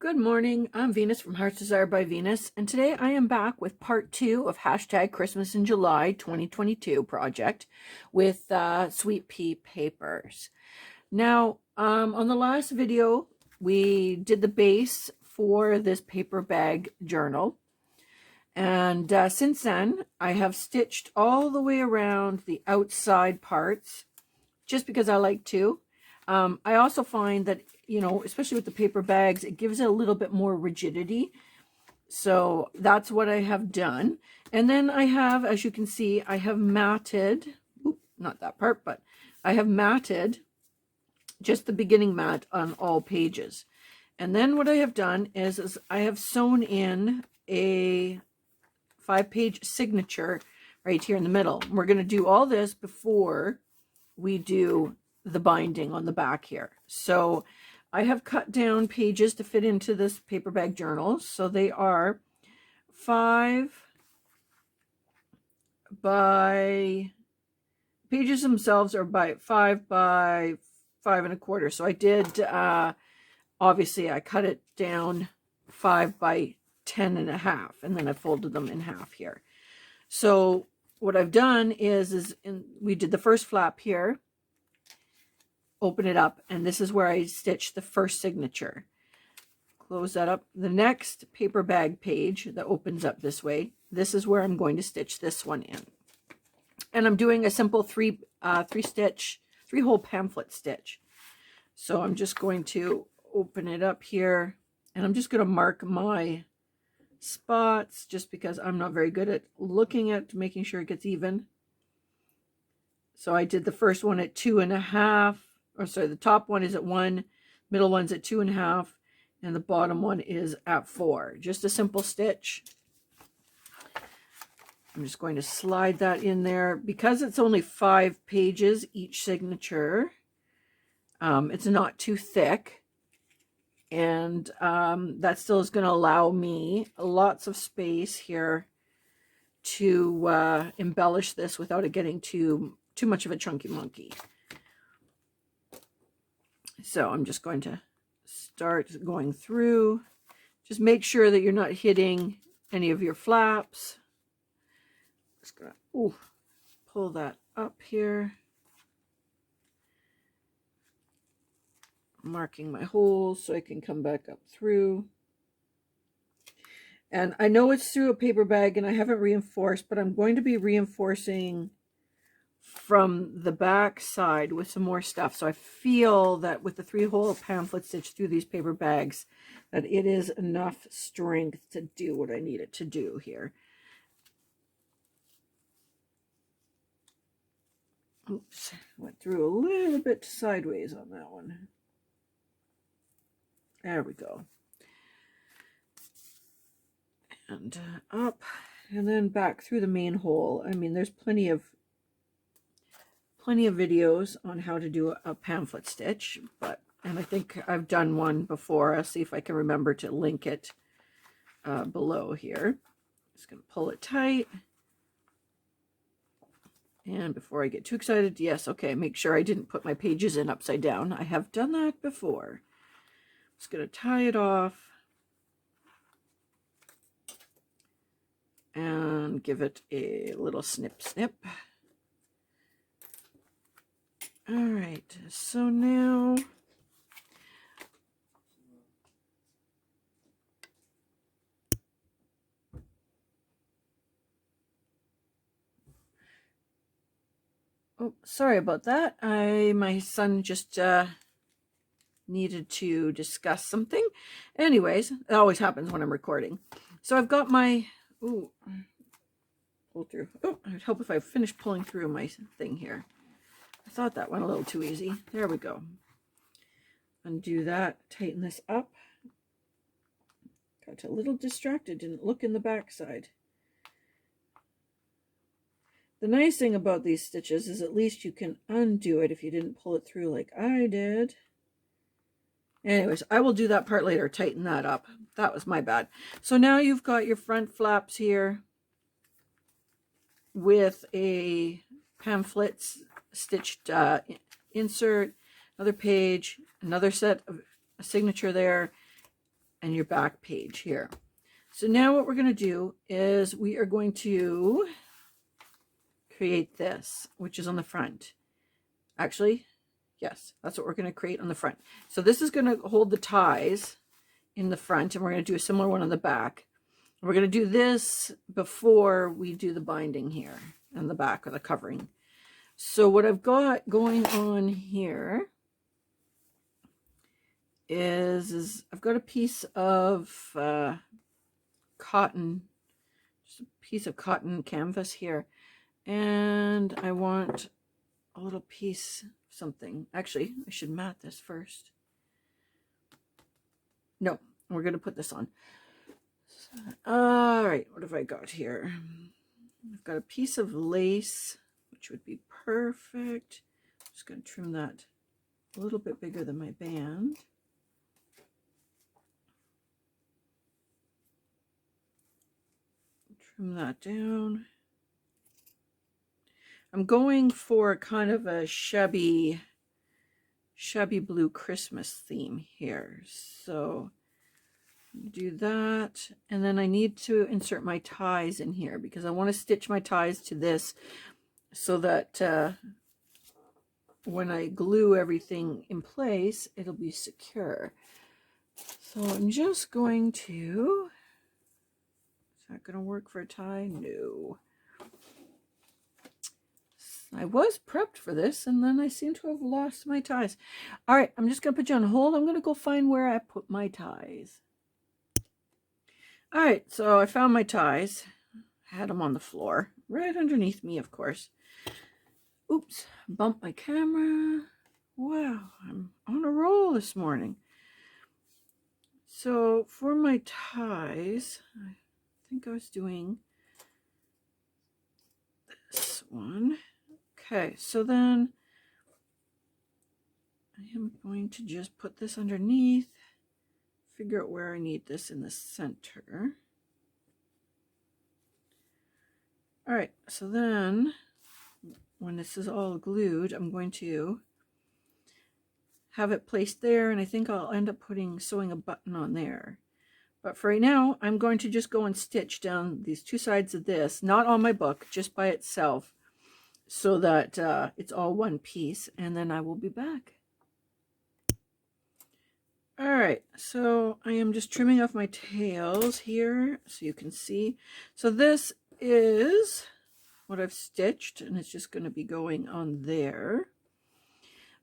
Good morning, I'm Venus from Heart's Desire by Venus, and today I am back with part 2 of hashtag Christmas in July 2022 project with Sweet Pea Papers. Now, on the last video, we did the base for this paper bag journal, and since then, I have stitched all the way around the outside parts, just because I like to. I also find that, you know, especially with the paper bags, it gives it a little bit more rigidity. So that's what I have done. And then I have, as you can see, I have matted, not that part, but I have matted just the beginning mat on all pages. And then what I have done is I have sewn in a 5-page signature right here in the middle. We're going to do all this before we do the binding on the back here. So I have cut down pages to fit into this paper bag journal. So they are 5 by, pages themselves are by 5 by 5 1/4. So I did, obviously I cut it down 5 by 10 1/2, and then I folded them in half here. So what I've done is we did the first flap here, open it up, and this is where I stitched the first signature. Close that up. The next paper bag page that opens up this way, this is where I'm going to stitch this one in. And I'm doing a simple three hole pamphlet stitch. So I'm just going to open it up here, and I'm just going to mark my spots just because I'm not very good at looking at making sure it gets even. So I did the first one at 2 1/2. Or sorry, the top one is at 1, middle one's at 2 1/2, and the bottom one is at 4. Just a simple stitch. I'm just going to slide that in there. Because it's only 5 pages each signature, it's not too thick. And that still is going to allow me lots of space here to embellish this without it getting too much of a chunky monkey. So I'm just going to start going through. Just make sure that you're not hitting any of your flaps. Just gonna pull that up here. Marking my holes so I can come back up through. And I know it's through a paper bag and I haven't reinforced, but I'm going to be reinforcing from the back side with some more stuff. So I feel that with the 3-hole pamphlet stitch through these paper bags, that it is enough strength to do what I need it to do here. Oops, went through a little bit sideways on that one. There we go. And up, and then back through the main hole. I mean, there's plenty of videos on how to do a pamphlet stitch, and I think I've done one before. I'll see if I can remember to link it below here. Just going to pull it tight. And before I get too excited, yes, okay, make sure I didn't put my pages in upside down. I have done that before. Just going to tie it off and give it a little snip snip. All right, so now sorry about that. My son just needed to discuss something. Anyways, it always happens when I'm recording. So I've got my pull through. Oh, I'd help if I finish pulling through my thing here. I thought that went a little too easy. There we go. Undo that, tighten this up. Got a little distracted, didn't look in the back side. The nice thing about these stitches is at least you can undo it if you didn't pull it through like I did. Anyways, I will do that part later, tighten that up. That was my bad. So now you've got your front flaps here with a pamphlet stitched insert, another page, another set of a signature there, and your back page here. So now what we're going to do is we are going to create this, which is on the front. Actually, yes, that's what we're going to create on the front. So this is going to hold the ties in the front, and we're going to do a similar one on the back. We're going to do this before we do the binding here on the back, or the covering. So what I've got going on here is I've got a piece of cotton, just a piece of cotton canvas here, and I want a little piece of something. Actually, I should mat this first. No, we're going to put this on. All right, what have I got here? I've got a piece of lace, which would be perfect. I'm just going to trim that a little bit bigger than my band. Trim that down. I'm going for kind of a shabby blue Christmas theme here. So do that. And then I need to insert my ties in here because I want to stitch my ties to this so that when I glue everything in place, it'll be secure. So I'm just going to, is that going to work for a tie? No. I was prepped for this, and then I seem to have lost my ties. All right, I'm just going to put you on hold. I'm going to go find where I put my ties. All right, so I found my ties. I had them on the floor, right underneath me, of course. Oops, bumped my camera. Wow, I'm on a roll this morning. So for my ties, I think I was doing this one. Okay, so then I am going to just put this underneath, figure out where I need this in the center. All right, so then when this is all glued, I'm going to have it placed there, and I think I'll end up sewing a button on there. But for right now, I'm going to just go and stitch down these two sides of this, not on my book, just by itself, so that it's all one piece, and then I will be back. All right, so I am just trimming off my tails here so you can see. So this is what I've stitched, and it's just going to be going on there.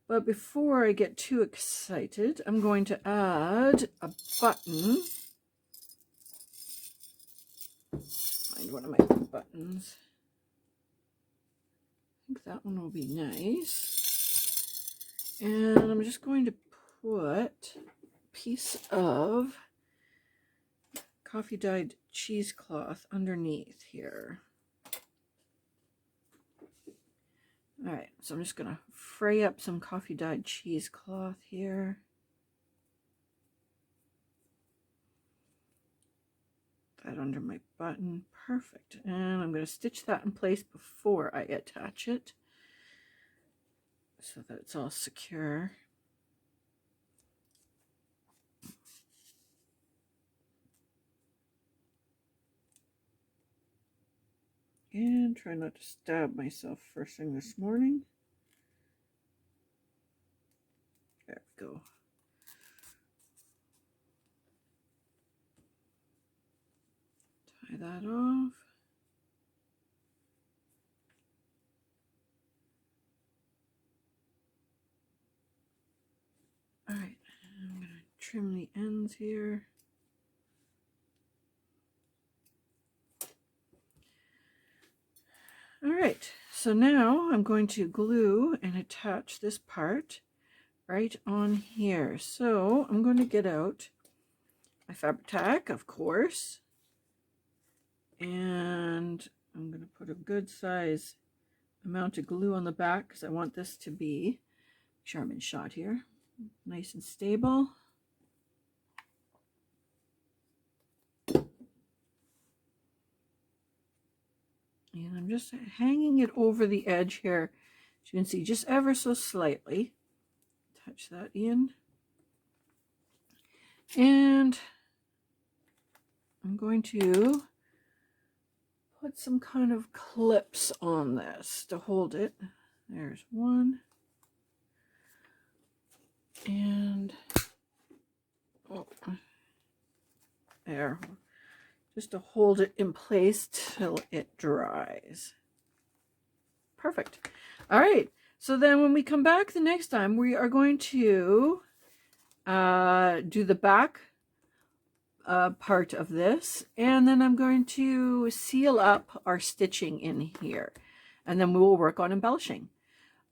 But before I get too excited, I'm going to add a button. Find one of my buttons. I think that one will be nice. And I'm just going to put a piece of coffee dyed cheesecloth underneath here. All right, so I'm just going to fray up some coffee dyed cheesecloth here. That under my button, perfect. And I'm going to stitch that in place before I attach it so that it's all secure. And try not to stab myself first thing this morning. There we go. Tie that off. All right, I'm going to trim the ends here. All right, so now I'm going to glue and attach this part right on here. So I'm going to get out my fabric tack, of course, and I'm going to put a good size amount of glue on the back because I want this to be, make sure I'm in shot here, nice and stable. And I'm just hanging it over the edge here, as you can see, just ever so slightly. Touch that in. And I'm going to put some kind of clips on this to hold it. There's one. And there. Just to hold it in place till it dries. Perfect. All right. So then when we come back the next time, we are going to do the back part of this, and then I'm going to seal up our stitching in here, and then we will work on embellishing.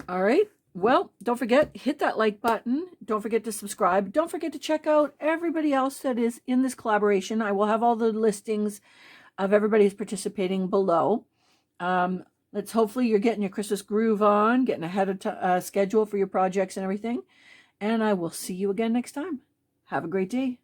All right. Well, don't forget, hit that like button. Don't forget to subscribe. Don't forget to check out everybody else that is in this collaboration. I will have all the listings of everybody who's participating below. Let's hopefully you're getting your Christmas groove on, getting ahead of schedule for your projects and everything. And I will see you again next time. Have a great day.